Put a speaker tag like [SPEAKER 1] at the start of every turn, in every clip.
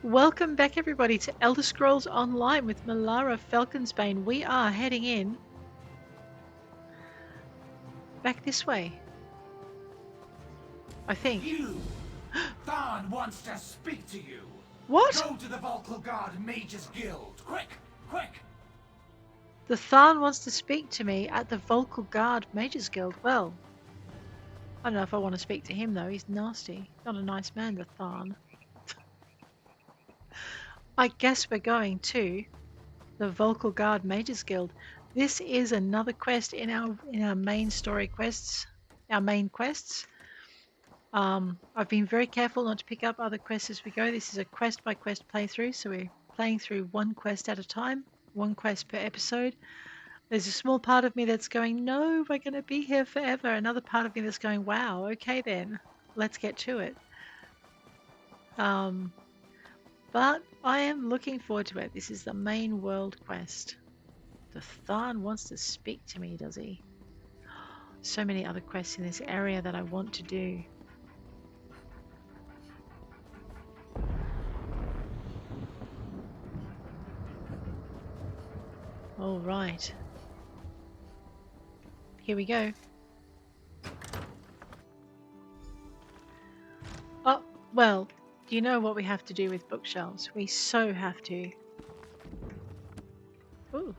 [SPEAKER 1] Welcome back, everybody, to Elder Scrolls Online with Milara Falconsbane. We are heading in back this way, I think.
[SPEAKER 2] You! Tharn wants to speak to you!
[SPEAKER 1] What?
[SPEAKER 2] Go to the Vulkhel Mages Guild! Quick! Quick!
[SPEAKER 1] The Tharn wants to speak to me at the Vulkhel Mages Guild. Well, I don't know if I want to speak to him, though. He's nasty. Not a nice man, the Tharn. I guess we're going to the Vulkhel Mages Guild. This is another quest in our main story quests, our main quests. I've been very careful not to pick up other quests as we go. This is a quest by quest playthrough, so we're playing through one quest at a time, one quest per episode. There's a small part of me that's going, no, we're going to be here forever. Another part of me that's going, wow, okay then, let's get to it. But I am looking forward to it. This is the main world quest. The Tharn wants to speak to me, does he? So many other quests in this area that I want to do. All right. Here we go. Oh, well, do you know what we have to do with bookshelves? We so have to. Ooh,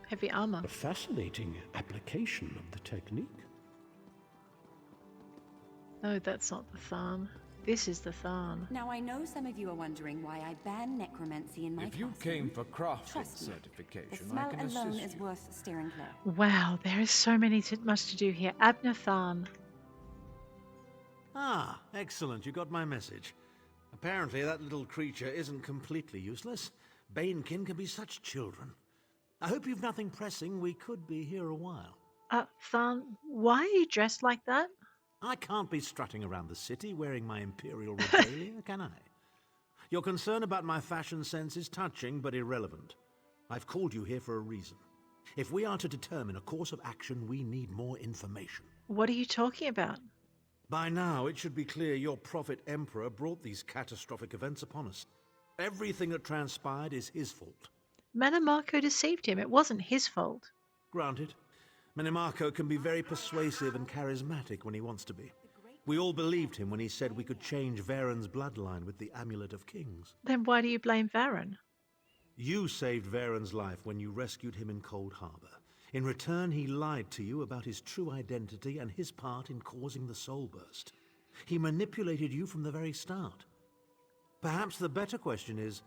[SPEAKER 1] heavy armor.
[SPEAKER 3] A fascinating application of the technique.
[SPEAKER 1] No, that's not the Tharn. This is the Tharn.
[SPEAKER 4] Now, I know some of you are wondering why I ban necromancy in my
[SPEAKER 5] If you
[SPEAKER 4] classroom.
[SPEAKER 5] came for crafting
[SPEAKER 4] Trust me, the
[SPEAKER 5] certification, I
[SPEAKER 4] smell
[SPEAKER 5] can
[SPEAKER 4] alone
[SPEAKER 5] assist
[SPEAKER 4] is
[SPEAKER 5] you.
[SPEAKER 4] worth steering clear.
[SPEAKER 1] Wow, there is so much to do here. Abnur Tharn.
[SPEAKER 6] Ah, excellent. You got my message. Apparently that little creature isn't completely useless. Banekin can be such children. I hope you've nothing pressing. We could be here a while.
[SPEAKER 1] Tharn, why are you dressed like that?
[SPEAKER 6] I can't be strutting around the city wearing my imperial regalia, can I? Your concern about my fashion sense is touching but irrelevant. I've called you here for a reason. If we are to determine a course of action, we need more information.
[SPEAKER 1] What are you talking about?
[SPEAKER 6] By now, it should be clear your prophet emperor brought these catastrophic events upon us. Everything that transpired is his fault.
[SPEAKER 1] Mannimarco deceived him. It wasn't his fault.
[SPEAKER 6] Granted. Mannimarco can be very persuasive and charismatic when he wants to be. We all believed him when he said we could change Varen's bloodline with the Amulet of Kings.
[SPEAKER 1] Then why do you blame Varen?
[SPEAKER 6] You saved Varen's life when you rescued him in Cold Harbor. In return, he lied to you about his true identity and his part in causing the Soul Burst. He manipulated you from the very start. Perhaps the better question is,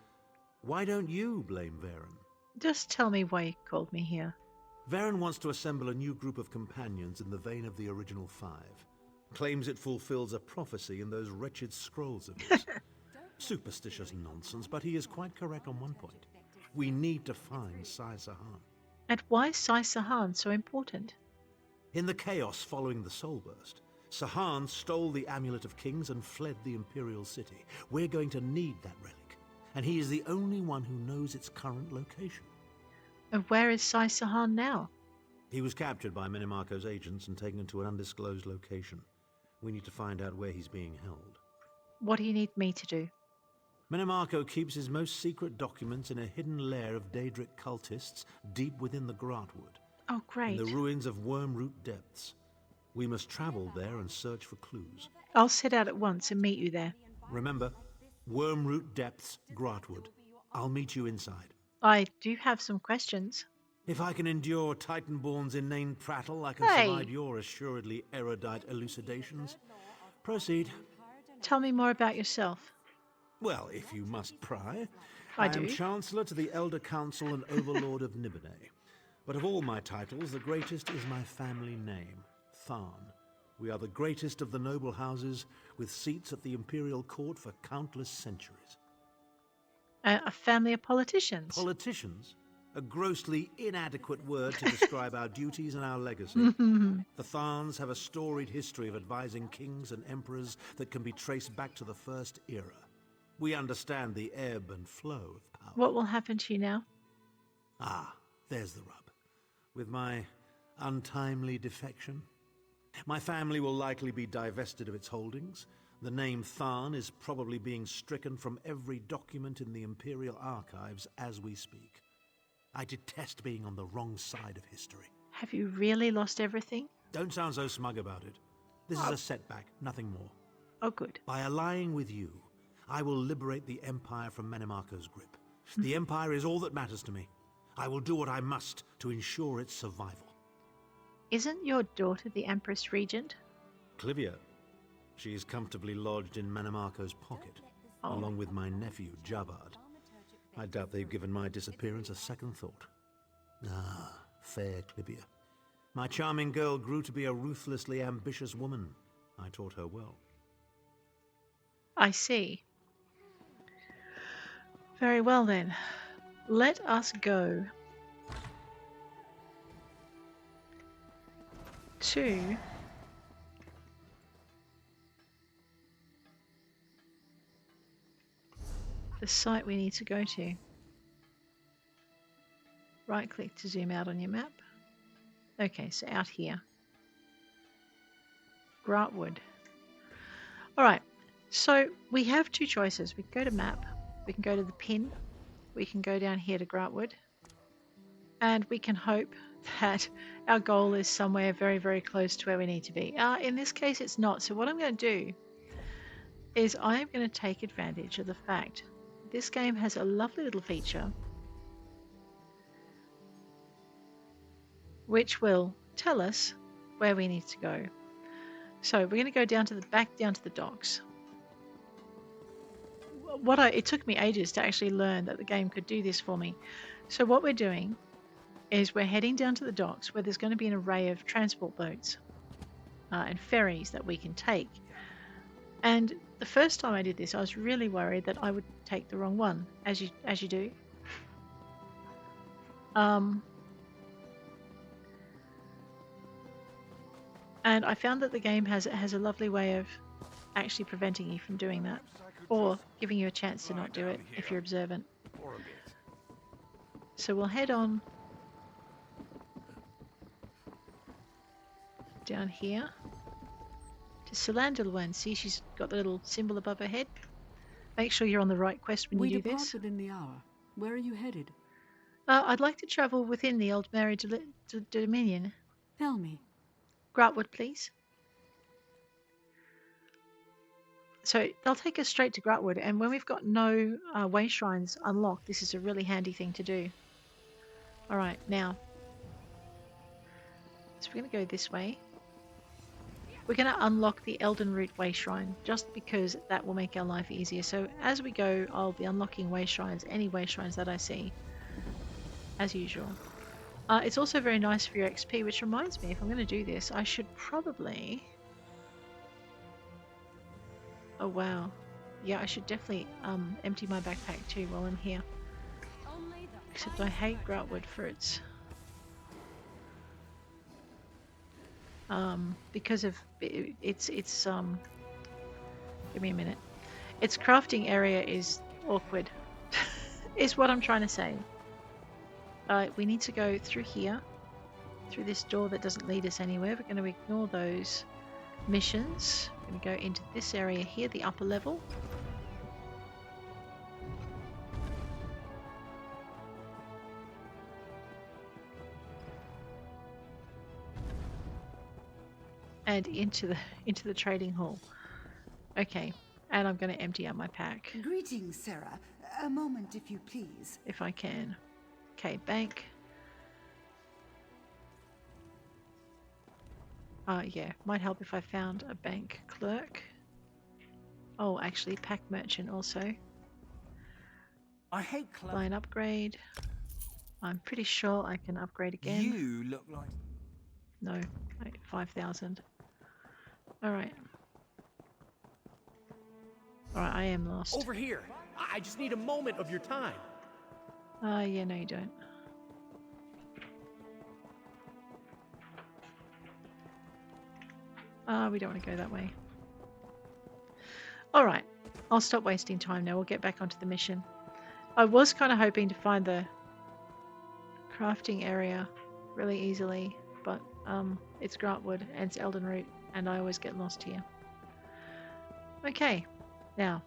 [SPEAKER 6] why don't you blame Varen?
[SPEAKER 1] Just tell me why you called me here.
[SPEAKER 6] Varen wants to assemble a new group of companions in the vein of the original five. Claims it fulfills a prophecy in those wretched scrolls of his. Superstitious nonsense, but he is quite correct on one point. We need to find Sai Sahan.
[SPEAKER 1] And why is Sai Sahan so important?
[SPEAKER 6] In the chaos following the Soul Burst, Sahan stole the Amulet of Kings and fled the Imperial City. We're going to need that relic, and he is the only one who knows its current location.
[SPEAKER 1] And where is Sai Sahan now?
[SPEAKER 6] He was captured by Mannimarco's agents and taken to an undisclosed location. We need to find out where he's being held.
[SPEAKER 1] What do you need me to do?
[SPEAKER 6] Mannimarco keeps his most secret documents in a hidden lair of Daedric cultists deep within the Grahtwood.
[SPEAKER 1] Oh, great.
[SPEAKER 6] In the ruins of Wormroot depths. We must travel there and search for clues.
[SPEAKER 1] I'll set out at once and meet you there.
[SPEAKER 6] Remember, Wormroot depths, Grahtwood. I'll meet you inside.
[SPEAKER 1] I do have some questions.
[SPEAKER 6] If I can endure Titanborn's inane prattle, I can survive your assuredly erudite elucidations. Proceed.
[SPEAKER 1] Tell me more about yourself.
[SPEAKER 6] Well, if you must pry.
[SPEAKER 1] I
[SPEAKER 6] am
[SPEAKER 1] do.
[SPEAKER 6] Chancellor to the Elder Council and Overlord of Nibene. But of all my titles, the greatest is my family name, Tharn. We are the greatest of the noble houses, with seats at the Imperial Court for countless centuries.
[SPEAKER 1] A family of politicians.
[SPEAKER 6] Politicians? A grossly inadequate word to describe our duties and our legacy. The Tharns have a storied history of advising kings and emperors that can be traced back to the First Era. We understand the ebb and flow of power.
[SPEAKER 1] What will happen to you now?
[SPEAKER 6] Ah, there's the rub. With my untimely defection, my family will likely be divested of its holdings. The name Tharn is probably being stricken from every document in the Imperial Archives as we speak. I detest being on the wrong side of history.
[SPEAKER 1] Have you really lost everything?
[SPEAKER 6] Don't sound so smug about it. This is a setback, nothing more.
[SPEAKER 1] Oh, good.
[SPEAKER 6] By allying with you, I will liberate the Empire from Manimarco's grip. The Empire is all that matters to me. I will do what I must to ensure its survival.
[SPEAKER 1] Isn't your daughter the Empress Regent?
[SPEAKER 6] Clivia. She is comfortably lodged in Manimarco's pocket, along with my nephew, Jabard. I doubt they've given my disappearance a second thought. Ah, fair Clivia. My charming girl grew to be a ruthlessly ambitious woman. I taught her well.
[SPEAKER 1] I see. Very well then. Let us go to the site we need to go to. Right click to zoom out on your map. Okay, so out here. Grahtwood. Alright, so we have two choices. We can go to map, we can go to the pin, we can go down here to Grahtwood, and we can hope that our goal is somewhere very, very close to where we need to be. In this case, it's not. So what I'm going to do is I am going to take advantage of the fact this game has a lovely little feature which will tell us where we need to go. So we're going to go down to the docks. It took me ages to actually learn that the game could do this for me. So what we're doing is we're heading down to the docks where there's going to be an array of transport boats and ferries that we can take. And the first time I did this, I was really worried that I would take the wrong one, as you do. And I found that the game has a lovely way of actually preventing you from doing that, or giving you a chance to not do it if you're observant. So we'll head on down here to Celandalwen. See, she's got the little symbol above her head. Make sure you're on the right quest when you do this.
[SPEAKER 5] We depart within the hour. Where are you headed?
[SPEAKER 1] I'd like to travel within the Aldmeri Dominion.
[SPEAKER 5] Tell me.
[SPEAKER 1] Grahtwood, please. So they'll take us straight to Grahtwood, and when we've got no wayshrines unlocked, this is a really handy thing to do. Alright, now. So we're going to go this way. We're going to unlock the Elden Root Wayshrine, just because that will make our life easier. So as we go, I'll be unlocking wayshrines, any wayshrines that I see, as usual. It's also very nice for your XP, which reminds me, if I'm going to do this, I should probably... Oh wow. Yeah, I should definitely empty my backpack too while I'm here. Except I hate Grahtwood for its... because of its give me a minute. Its crafting area is awkward, is what I'm trying to say. We need to go through here, through this door that doesn't lead us anywhere. We're going to ignore those missions. We're going to go into this area here, the upper level. And into the trading hall. Okay, and I'm going to empty out my pack.
[SPEAKER 4] Greetings, Sarah. A moment, if you please.
[SPEAKER 1] If I can. Okay, bank. Yeah, might help if I found a bank clerk. Oh, actually, pack merchant also.
[SPEAKER 2] I hate
[SPEAKER 1] Line upgrade. I'm pretty sure I can upgrade again.
[SPEAKER 2] You look like...
[SPEAKER 1] No, 5,000. Alright. Alright, I am lost.
[SPEAKER 3] Over here. I just need a moment of your time.
[SPEAKER 1] Yeah, no you don't. We don't want to go that way. Alright, I'll stop wasting time now. We'll get back onto the mission. I was kind of hoping to find the crafting area really easily, but it's Grahtwood and it's Elden Root, and I always get lost here. Okay, now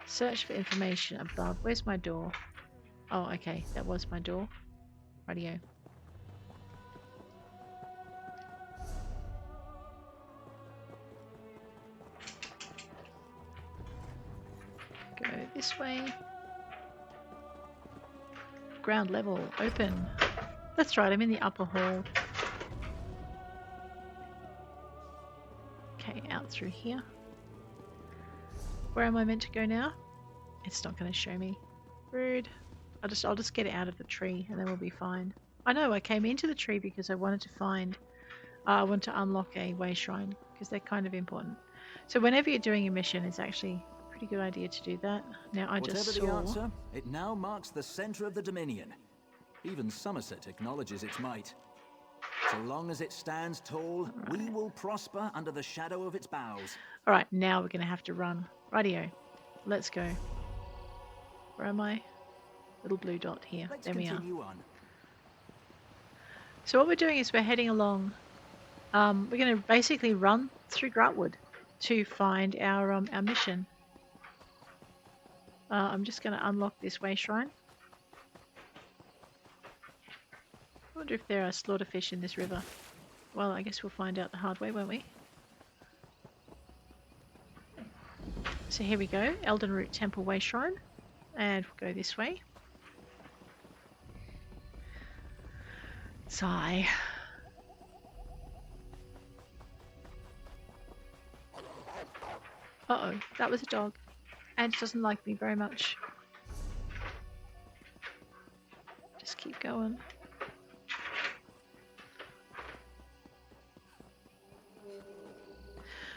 [SPEAKER 1] search for information above. Where's my door? Oh, okay, that was my door. Radio. Go this way. Ground level, open. That's right, I'm in the upper hall. Okay, out through here. Where am I meant to go now? It's not going to show me. Rude. I'll just get it out of the tree and then we'll be fine. I know I came into the tree because I wanted to find. I want to unlock a Wayshrine because they're kind of important. So whenever you're doing a mission, it's actually a pretty good idea to do that. Now I just saw.
[SPEAKER 7] Whatever the answer, it now marks the center of the Dominion. Even Somerset acknowledges its might. So long as it stands tall, we will prosper under the shadow of its boughs.
[SPEAKER 1] Alright, now we're going to have to run. Rightio. Let's go. Where am I? Little blue dot here.
[SPEAKER 7] Let's
[SPEAKER 1] there we are.
[SPEAKER 7] continue on.
[SPEAKER 1] So what we're doing is we're heading along. We're going to basically run through Grahtwood to find our mission. I'm just going to unlock this Wayshrine. I wonder if there are slaughterfish in this river. Well, I guess we'll find out the hard way, won't we? So here we go, Elden Root Temple Wayshrine, and we'll go this way. Sigh. Uh-oh, that was a dog, and it doesn't like me very much. Just keep going.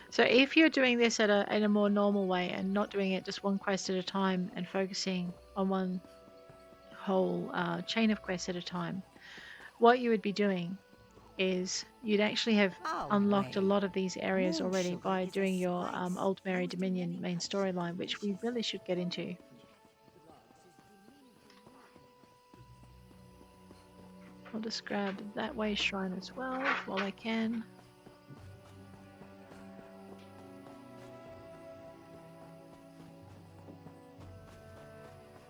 [SPEAKER 1] So if you're doing this in a more normal way and not doing it just one quest at a time and focusing on one whole chain of quests at a time, what you would be doing is you'd actually have unlocked a lot of these areas already by doing your Aldmeri Dominion main storyline, which we really should get into. I'll just grab that Wayshrine as well while I can.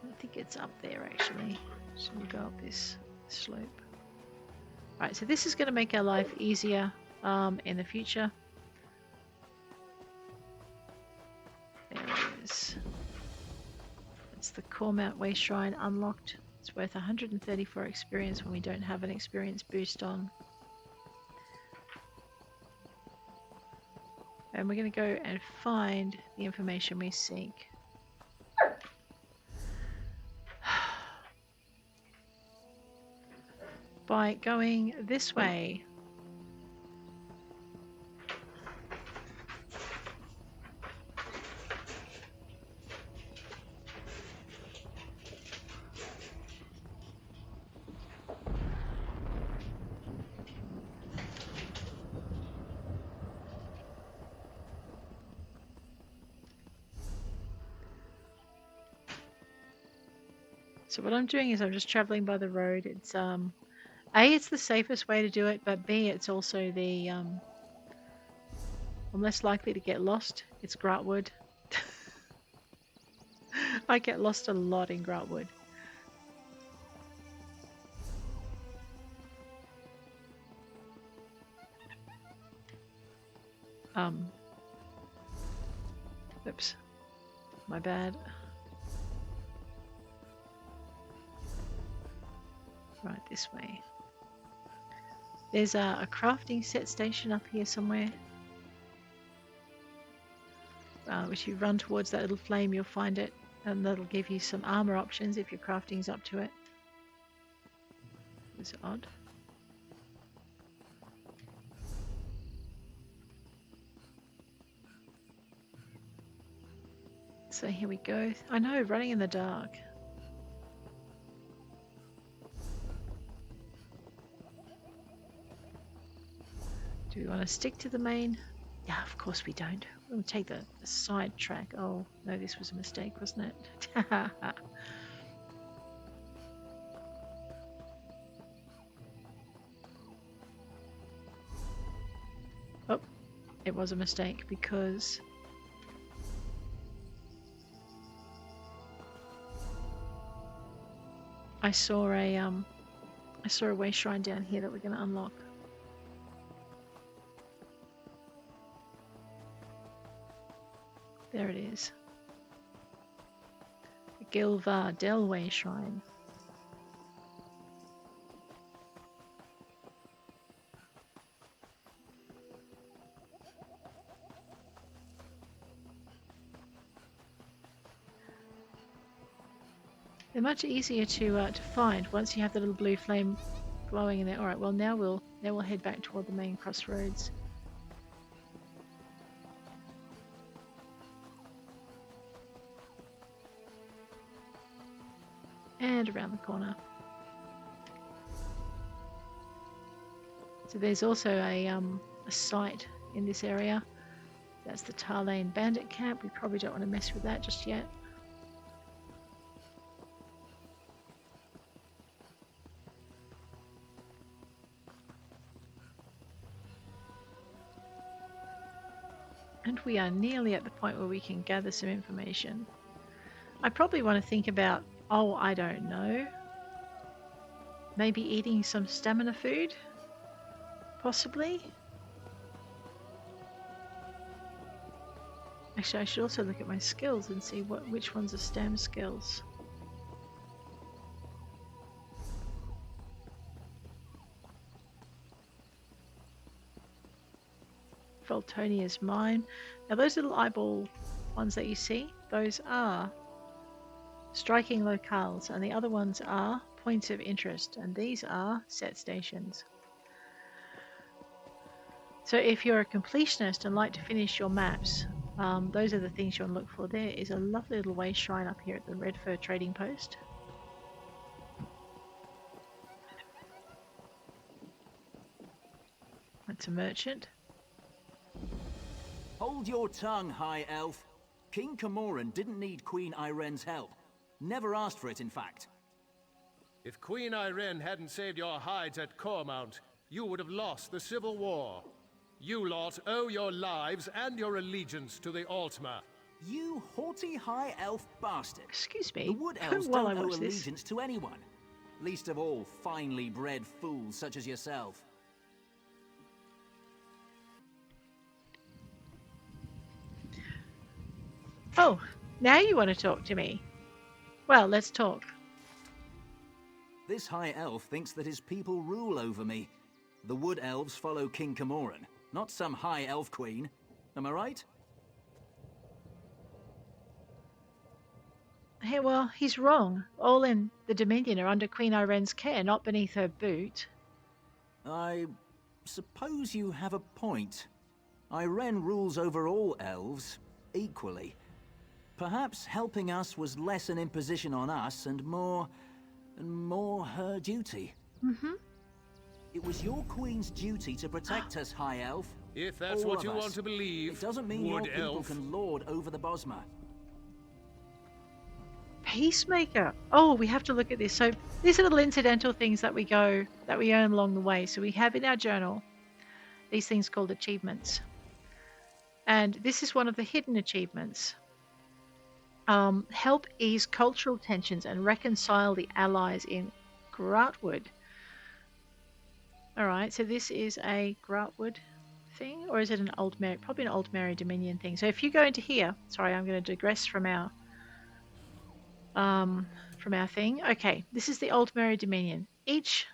[SPEAKER 1] I think it's up there actually, so we'll go up this slope. Right, so this is going to make our life easier in the future. There it is. It's the Cormount Wayshrine unlocked. It's worth 134 experience when we don't have an experience boost on. And we're going to go and find the information we seek. By going this way. So what I'm doing is I'm just traveling by the road. It's A, it's the safest way to do it, but B, it's also the I'm less likely to get lost. It's Grahtwood. I get lost a lot in Grahtwood. Oops, my bad. Right, this way. There's a crafting set station up here somewhere. If you run towards that little flame, you'll find it, and that'll give you some armor options if your crafting's up to it. It's odd. So here we go. I know, running in the dark. Do we want to stick to the main? Yeah, of course we don't. We'll take the side track. Oh, no, this was a mistake, wasn't it? Oh, it was a mistake because I saw a wayshrine down here that we're going to unlock. There it is. The Gil-Var-Del Wayshrine. They're much easier to find once you have the little blue flame glowing in there. All right, well now we'll head back toward the main crossroads. And around the corner. So there's also a site in this area. That's the Tarlane Bandit Camp. We probably don't want to mess with that just yet. And we are nearly at the point where we can gather some information. I probably want to think about, oh, I don't know, maybe eating some stamina food, possibly. Actually, I should also look at my skills and see which ones are stam skills. Feltonia's Mine. Now those little eyeball ones that you see, those are striking locales, and the other ones are points of interest, and these are set stations. So if you're a completionist and like to finish your maps, those are the things you want to look for. There is a lovely little way shrine up here at the Redfur trading post. That's a merchant.
[SPEAKER 7] Hold your tongue, High Elf. King Camoran didn't need Queen Irene's help. Never asked for it, in fact.
[SPEAKER 3] If Queen Irene hadn't saved your hides at Cormount, you would have lost the Civil War. You lot owe your lives and your allegiance to the Altmer.
[SPEAKER 7] You haughty High Elf bastard.
[SPEAKER 1] Excuse me.
[SPEAKER 7] The Wood Elves
[SPEAKER 1] While I
[SPEAKER 7] don't owe
[SPEAKER 1] watch this.
[SPEAKER 7] allegiance to anyone. Least of all, finely bred fools such as yourself.
[SPEAKER 1] Oh, now you want to talk to me? Well, let's talk.
[SPEAKER 7] This High Elf thinks that his people rule over me. The Wood Elves follow King Camoran, not some High Elf queen. Am I right?
[SPEAKER 1] Hey, well, he's wrong. All in the Dominion are under Queen Irene's care, not beneath her boot.
[SPEAKER 7] I suppose you have a point. Irene rules over all elves, equally. Perhaps helping us was less an imposition on us and more her duty.
[SPEAKER 1] Mm-hmm.
[SPEAKER 7] It was your queen's duty to protect us, High Elf.
[SPEAKER 3] If that's
[SPEAKER 7] All
[SPEAKER 3] what
[SPEAKER 7] of
[SPEAKER 3] you
[SPEAKER 7] us.
[SPEAKER 3] want to believe,
[SPEAKER 7] It doesn't mean your
[SPEAKER 3] Wood
[SPEAKER 7] people
[SPEAKER 3] Elf.
[SPEAKER 7] can lord over the Bosmer.
[SPEAKER 1] Peacemaker. Oh, we have to look at this. So these are little incidental things that we earn along the way. So we have in our journal these things called achievements. And this is one of the hidden achievements. Help ease cultural tensions and reconcile the allies in Grahtwood. Alright, so this is a Grahtwood thing, or is it an Aldmeri? Probably an Aldmeri Dominion thing. So if you go into here, sorry, I'm going to digress from our thing. Okay, this is the Aldmeri Dominion. Each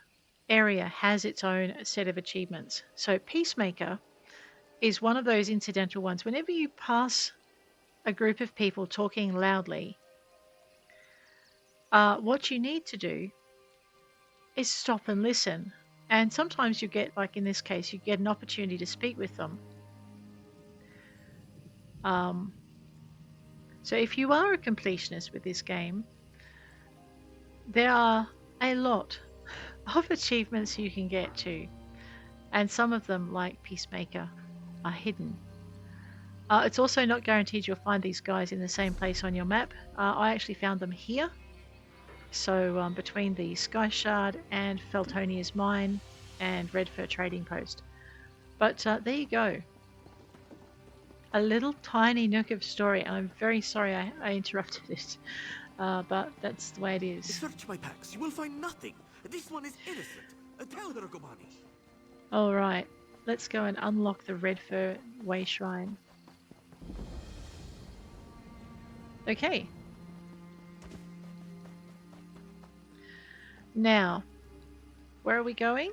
[SPEAKER 1] area has its own set of achievements. So Peacemaker is one of those incidental ones. Whenever you pass a group of people talking loudly, what you need to do is stop and listen. And sometimes you get, like in this case, you get an opportunity to speak with them. So if you are a completionist with this game, there are a lot of achievements you can get to. And some of them, like Peacemaker, are hidden. It's also not guaranteed you'll find these guys in the same place on your map. I actually found them here. So between the Sky Shard and Feltonia's Mine and Redfur Trading Post. But there you go. A little tiny nook of story, and I'm very sorry I interrupted it. but that's the way it is.
[SPEAKER 8] Search my packs. You will find nothing. This one is innocent. Tell her, Gomani.
[SPEAKER 1] All right, let's go and unlock the Redfur Wayshrine. Okay. Now, where are we going?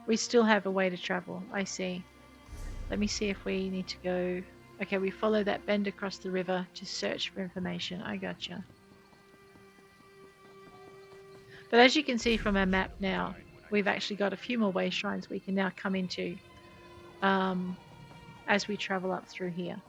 [SPEAKER 1] We still have a way to travel, I see. Let me see if we need to go... Okay, we follow that bend across the river to search for information. I gotcha. But as you can see from our map now, we've actually got a few more way shrines we can now come into as we travel up through here.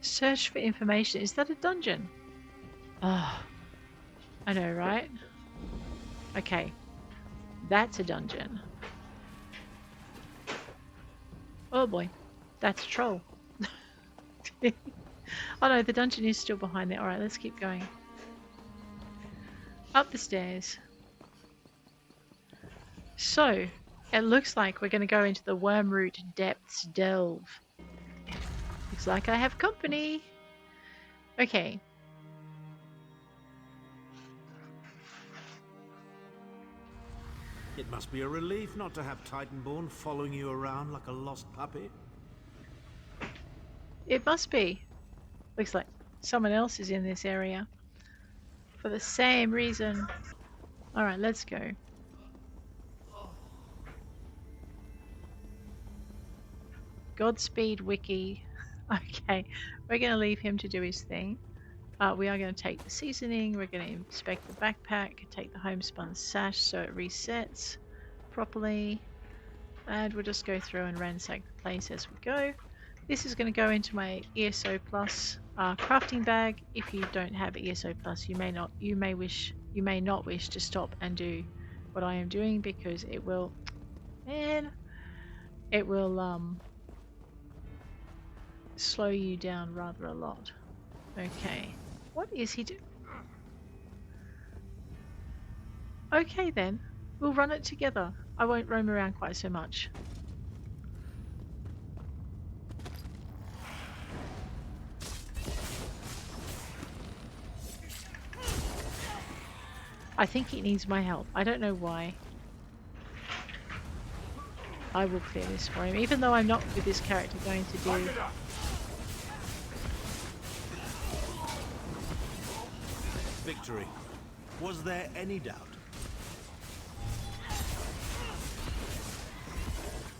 [SPEAKER 1] Search for information. Is that a dungeon? Oh, I know, right? Okay, that's a dungeon. Oh boy, that's a troll. Oh no, the dungeon is still behind there. Alright, let's keep going. Up the stairs. So, it looks like we're going to go into the Wormroot Depths Delve. Looks like I have company. Okay.
[SPEAKER 6] It must be a relief not to have Titanborn following you around like a lost puppy.
[SPEAKER 1] It must be. Looks like someone else is in this area. For the same reason. Alright, let's go. Godspeed, Wiki. Okay, we're going to leave him to do his thing. We are going to take the seasoning, we're going to inspect the backpack, take the homespun sash so it resets properly, and we'll just go through and ransack the place as we go. This is going to go into my ESO Plus crafting bag. If you don't have ESO Plus, you may not wish to stop and do what I am doing, because it will slow you down rather a lot. Okay, what is he doing? Okay then, we'll run it together. I won't roam around quite so much. I think he needs my help. I don't know why. I will clear this for him, even though I'm not with this character going to do...
[SPEAKER 6] Victory. Was there any doubt?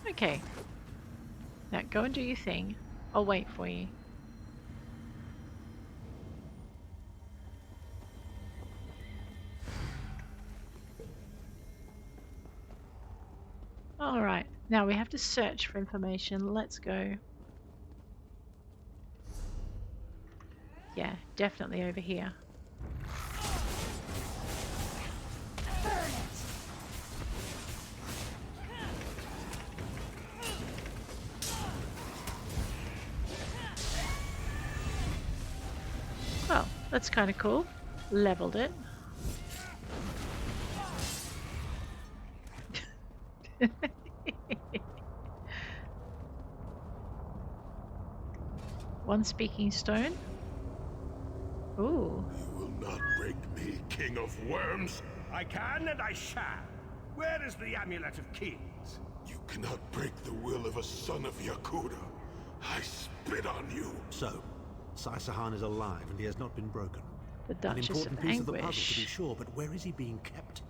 [SPEAKER 1] Okay. Now go and do your thing. I'll wait for you. Alright, now we have to search for information. Let's go. Yeah, definitely over here. Well, that's kind of cool. Leveled it. One speaking stone. Ooh.
[SPEAKER 9] You will not break me, King of Worms.
[SPEAKER 3] I can and I shall. Where is the Amulet of Kings?
[SPEAKER 9] You cannot break the will of a son of Yakuda. I spit on you.
[SPEAKER 6] So, Saisahan is alive and he has not been broken.
[SPEAKER 1] The
[SPEAKER 6] An
[SPEAKER 1] Duchess
[SPEAKER 6] important
[SPEAKER 1] of
[SPEAKER 6] piece of the puzzle, to be
[SPEAKER 1] Anguish.
[SPEAKER 6] sure, but where is he being kept?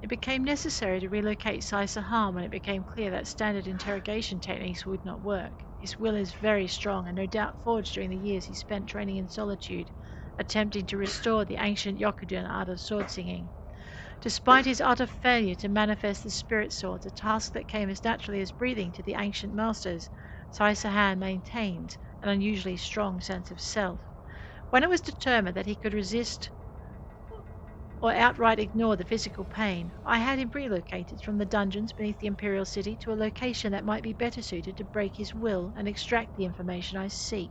[SPEAKER 1] It became necessary to relocate Saisahan when it became clear that standard interrogation techniques would not work. His will is very strong and no doubt forged during the years he spent training in solitude, attempting to restore the ancient Yokudan art of sword singing. Despite his utter failure to manifest the spirit swords, a task that came as naturally as breathing to the ancient masters, Saisahan maintained an unusually strong sense of self. When it was determined that he could resist or outright ignore the physical pain, I had him relocated from the dungeons beneath the Imperial City to a location that might be better suited to break his will and extract the information I seek.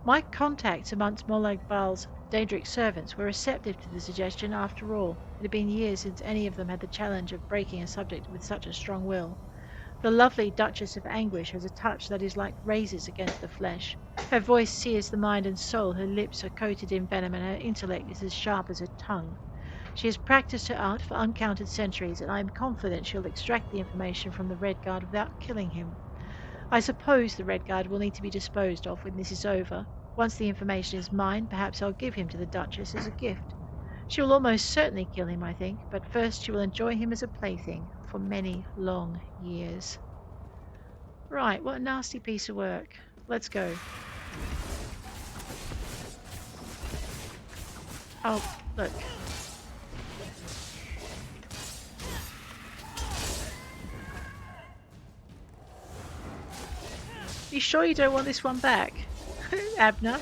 [SPEAKER 1] My contacts amongst Molag Bal's Daedric servants were receptive to the suggestion after all. It had been years since any of them had the challenge of breaking a subject with such a strong will. The lovely Duchess of Anguish has a touch that is like razors against the flesh. Her voice sears the mind and soul, her lips are coated in venom, and her intellect is as sharp as her tongue. She has practiced her art for uncounted centuries, and I am confident she'll extract the information from the Redguard without killing him. I suppose the Redguard will need to be disposed of when this is over. Once the information is mine, perhaps I'll give him to the Duchess as a gift. She will almost certainly kill him, I think, but first she will enjoy him as a plaything for many long years. Right, what a nasty piece of work. Let's go. Oh, look. You sure you don't want this one back, Abnur?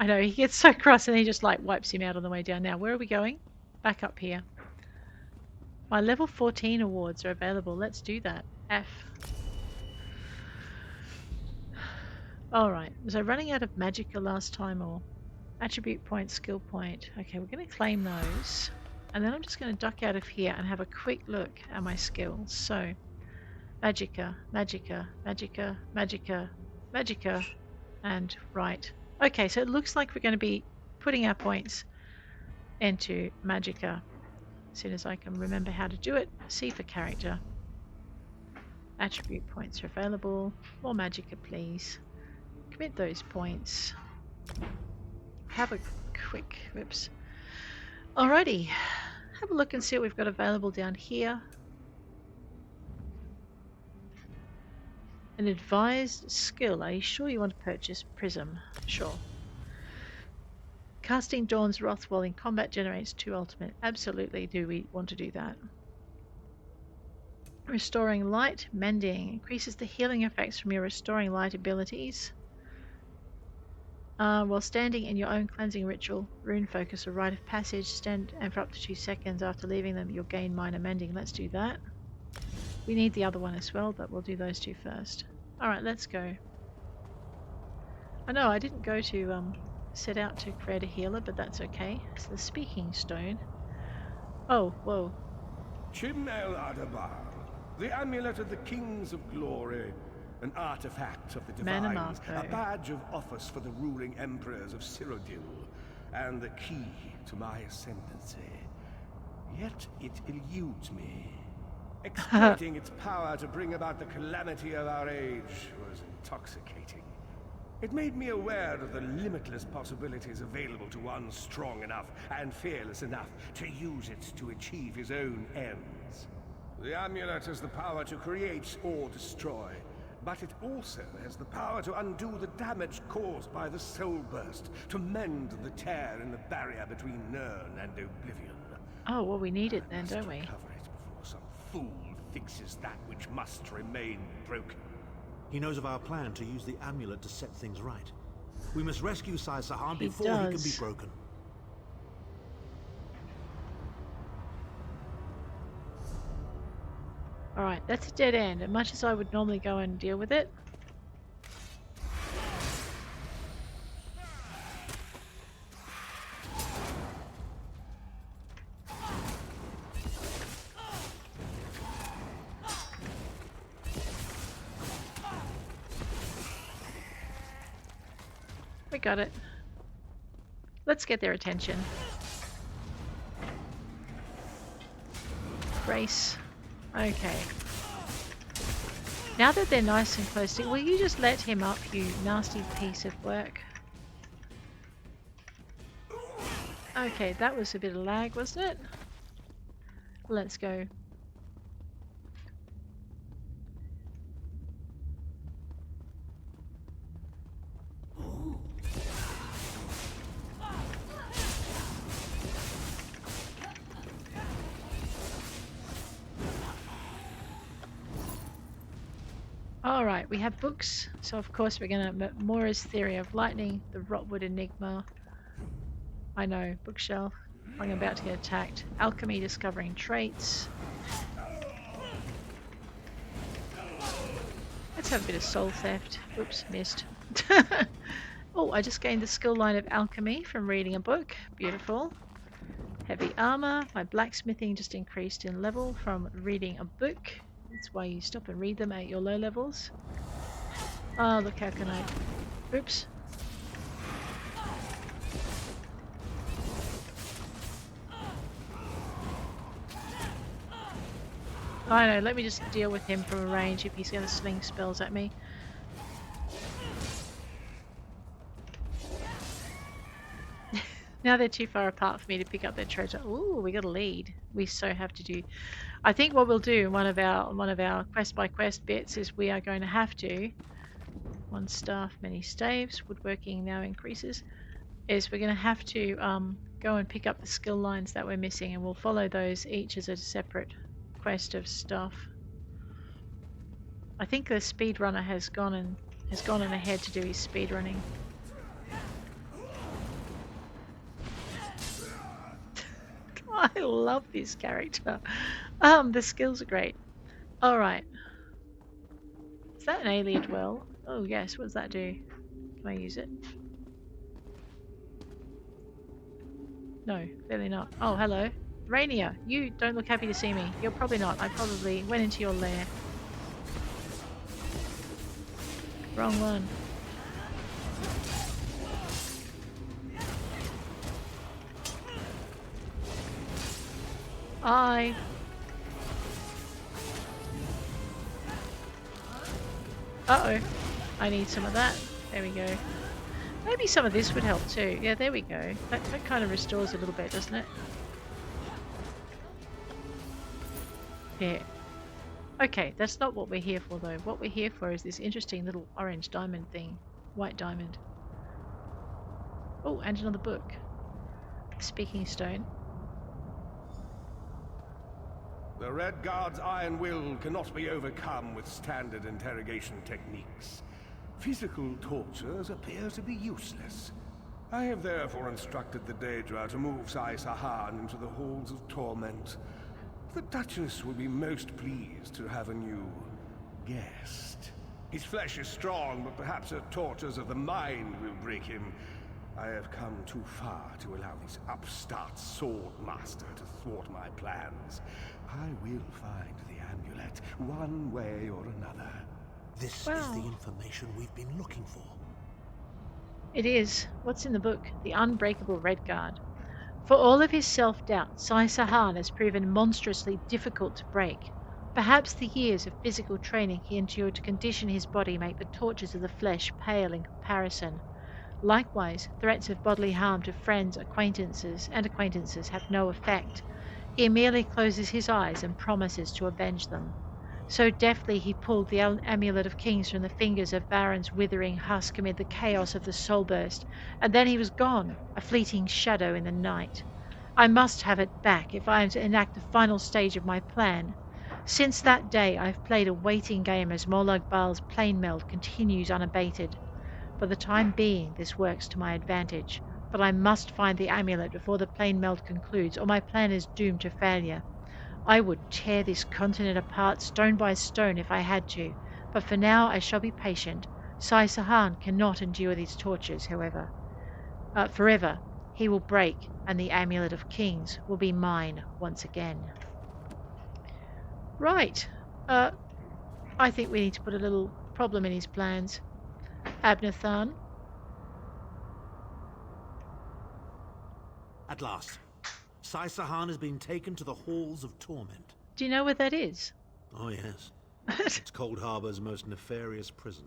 [SPEAKER 1] I know, he gets so cross and he just like wipes him out on the way down. Now, where are we going? Back up here. My level 14 awards are available. Let's do that. F. Alright, was I running out of magicka last time or attribute point, skill point? Okay, we're going to claim those. And then I'm just going to duck out of here and have a quick look at my skills. So, magicka, magicka, magicka, magicka, magicka, and right. Okay, so it looks like we're going to be putting our points into magicka. As soon as I can remember how to do it, C for character. Attribute points are available. More magicka, please. Commit those points. Have a quick, whoops. Alrighty, have a look and see what we've got available down here. An advised skill. Are you sure you want to purchase Prism? Sure. Casting Dawn's Wrath while in combat generates 2 ultimate. Absolutely do we want to do that. Restoring Light, Mending. Increases the healing effects from your Restoring Light abilities. While standing in your own cleansing ritual, rune focus or rite of passage, stand and for up to 2 seconds after leaving them, you'll gain minor mending. Let's do that. We need the other one as well, but we'll do those 2 first. Alright, let's go. I know I didn't go to set out to create a healer, but that's okay. It's the Speaking Stone. Oh, whoa.
[SPEAKER 3] Chimnel Adabar, the amulet of the kings of glory. An artifact of the divines, a badge of office for the ruling emperors of Cyrodiil, and the key to my ascendancy. Yet it eludes me. Exploiting its power to bring about the calamity of our age was intoxicating. It made me aware of the limitless possibilities available to one strong enough and fearless enough to use it to achieve his own ends. The amulet has the power to create or destroy, but it also has the power to undo the damage caused by the soul burst, to mend the tear in the barrier between Nirn and Oblivion.
[SPEAKER 1] Oh, well, we need it then, don't we?
[SPEAKER 3] Recover it before some fool fixes that which must remain broken.
[SPEAKER 6] He knows of our plan to use the amulet to set things right. We must rescue Sai Sahan
[SPEAKER 1] He
[SPEAKER 6] before he can be broken.
[SPEAKER 1] Alright, that's a dead end. As much as I would normally go and deal with it. We got it. Let's get their attention. Brace. Okay. Now that they're nice and close to... Will you just let him up, you nasty piece of work? Okay, that was a bit of lag, wasn't it? Let's go. Alright, we have books. So of course we're going to... Mora's Theory of Lightning, the Rotwood Enigma. I know, bookshelf. I'm about to get attacked. Alchemy, Discovering Traits. Let's have a bit of soul theft. Oops, missed. Oh, I just gained the skill line of alchemy from reading a book. Beautiful. Heavy armor. My blacksmithing just increased in level from reading a book. That's why you stop and read them at your low levels. Oh, look, how can I... Oops. I know, let me just deal with him from a range if he's going to sling spells at me. Now they're too far apart for me to pick up their treasure. Ooh, we got a lead. We so have to do... I think what we'll do in one of our quest by quest bits is we are going to have to... One staff, many staves, woodworking now increases. Is we're going to have to go and pick up the skill lines that we're missing, and we'll follow those each as a separate quest of stuff. I think the speedrunner has gone on ahead to do his speedrunning. I love this character. The skills are great. Alright. Is that an alien well? Oh yes, what does that do? Can I use it? No, clearly not. Oh, hello. Rainier, you don't look happy to see me. You're probably not. I probably went into your lair. Wrong one. Uh-oh. I need some of that. There we go. Maybe some of this would help too. Yeah, there we go. That kind of restores a little bit, doesn't it? Yeah. Okay, that's not what we're here for though. What we're here for is this interesting little orange diamond thing. White diamond. Oh, and another book. Speaking Stone.
[SPEAKER 3] The Redguard's iron will cannot be overcome with standard interrogation techniques. Physical tortures appear to be useless. I have therefore instructed the Daedra to move Sai Sahan into the halls of torment. The Duchess will be most pleased to have a new guest. His flesh is strong, but perhaps her tortures of the mind will break him. I have come too far to allow this upstart sword master to thwart my plans. I will find the amulet, one way or another.
[SPEAKER 6] This is the information we've been looking for.
[SPEAKER 1] It is. What's in the book? The Unbreakable Redguard. For all of his self-doubt, Sai Sahan has proven monstrously difficult to break. Perhaps the years of physical training he endured to condition his body make the tortures of the flesh pale in comparison. Likewise, threats of bodily harm to friends, acquaintances have no effect. He merely closes his eyes and promises to avenge them. So deftly he pulled the Amulet of Kings from the fingers of Baron's withering husk amid the chaos of the soulburst, and then he was gone, a fleeting shadow in the night. I must have it back if I am to enact the final stage of my plan. Since that day I've played a waiting game as Molag Bal's plane meld continues unabated. For the time being this works to my advantage, but I must find the amulet before the plane meld concludes, or my plan is doomed to failure. I would tear this continent apart stone by stone if I had to, but for now I shall be patient. Sai Sahan cannot endure these tortures, however. Forever. He will break, and the Amulet of Kings will be mine once again. Right. I think we need to put a little problem in his plans. Abnur Tharn.
[SPEAKER 6] At last, Sai Sahan has been taken to the Halls of Torment.
[SPEAKER 1] Do you know where that is?
[SPEAKER 6] Oh yes. It's Cold Harbor's most nefarious prison.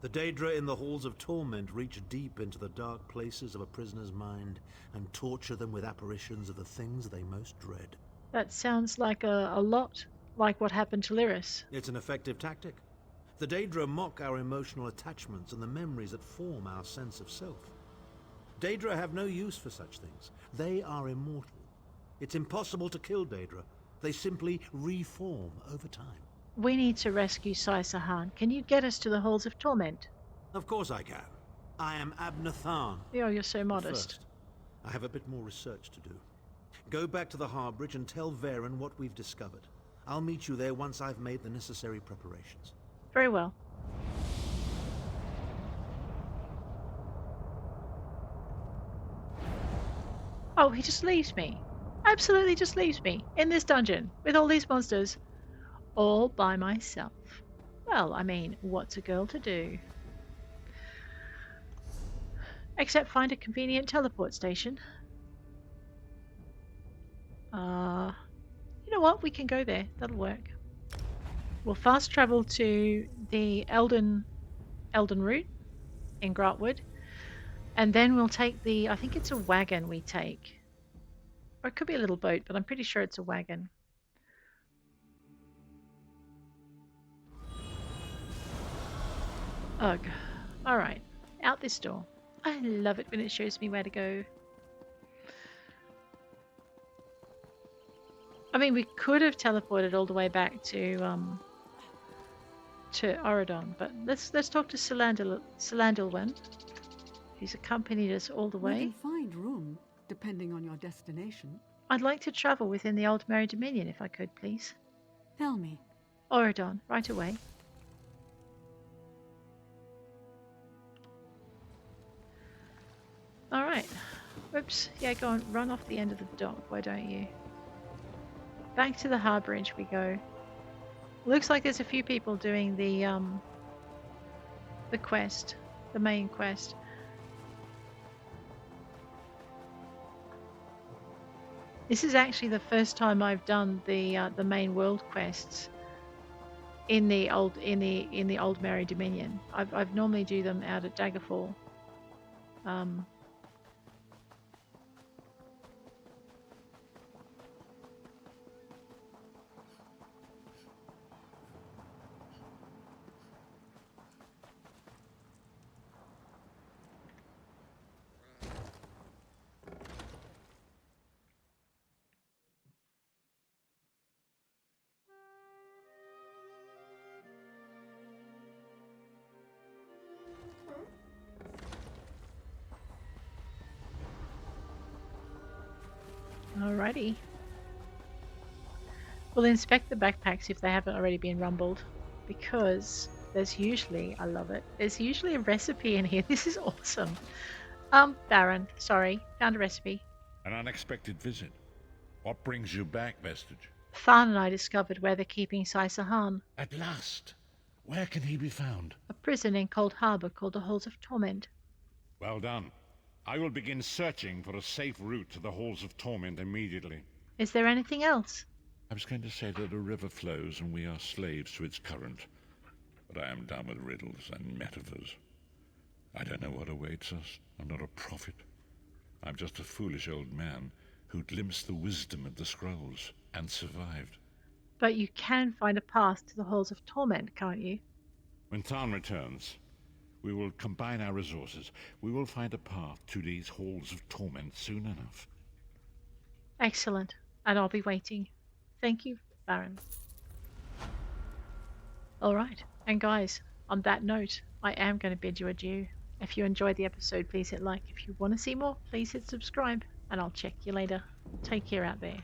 [SPEAKER 6] The Daedra in the Halls of Torment reach deep into the dark places of a prisoner's mind and torture them with apparitions of the things they most dread.
[SPEAKER 1] That sounds like a lot like what happened to Lyris.
[SPEAKER 6] It's an effective tactic. The Daedra mock our emotional attachments and the memories that form our sense of self. Daedra have no use for such things. They are immortal. It's impossible to kill Daedra. They simply reform over time.
[SPEAKER 1] We need to rescue Sai-Sahan. Can you get us to the Halls of Torment?
[SPEAKER 6] Of course I can. I am Abnur Tharn.
[SPEAKER 1] Oh, you're so
[SPEAKER 6] But
[SPEAKER 1] modest.
[SPEAKER 6] first, I have a bit more research to do. Go back to the Harborage and tell Varen what we've discovered. I'll meet you there once I've made the necessary preparations.
[SPEAKER 1] Very well. Oh, he just leaves me. Absolutely just leaves me in this dungeon with all these monsters all by myself. Well, I mean, what's a girl to do? Except find a convenient teleport station. You know what? We can go there. That'll work. We'll fast travel to the Elden Root in Grahtwood. And then we'll take the, I think it's a wagon we take. Or it could be a little boat, but I'm pretty sure it's a wagon. Ugh. Alright. Out this door. I love it when it shows me where to go. I mean, we could have teleported all the way back to Auridon, but let's talk to Salandilwen. He's accompanied us all the
[SPEAKER 5] We
[SPEAKER 1] way.
[SPEAKER 5] can find room, depending on your destination.
[SPEAKER 1] I'd like to travel within the Aldmeri Dominion if I could, please.
[SPEAKER 5] Tell me.
[SPEAKER 1] Auridon, right away. Alright. Whoops. Yeah, go on. Run off the end of the dock, why don't you? Back to the Harborage we go. Looks like there's a few people doing the quest. The main quest. This is actually the first time I've done the main world quests in the Aldmeri Dominion. I've normally do them out at Daggerfall. Alrighty. We'll inspect the backpacks if they haven't already been rumbled, because there's usually, I love it, there's usually a recipe in here. This is awesome. Baron, sorry, found a recipe.
[SPEAKER 10] An unexpected visit. What brings you back, Vestige?
[SPEAKER 1] Tharn and I discovered where they're keeping Sai-Sahan.
[SPEAKER 10] At last. Where can he be found?
[SPEAKER 1] A prison in Cold Harbor called the Halls of Torment.
[SPEAKER 10] Well done. I will begin searching for a safe route to the Halls of Torment immediately.
[SPEAKER 1] Is there anything else?
[SPEAKER 10] I was going to say that a river flows and we are slaves to its current. But I am done with riddles and metaphors. I don't know what awaits us. I'm not a prophet. I'm just a foolish old man who glimpsed the wisdom of the scrolls and survived.
[SPEAKER 1] But you can find a path to the Halls of Torment, can't you?
[SPEAKER 10] When Tharn returns, we will combine our resources. We will find a path to these Halls of Torment soon enough.
[SPEAKER 1] Excellent. And I'll be waiting. Thank you, Baron. Alright. And guys, on that note, I am going to bid you adieu. If you enjoyed the episode, please hit like. If you want to see more, please hit subscribe. And I'll check you later. Take care out there.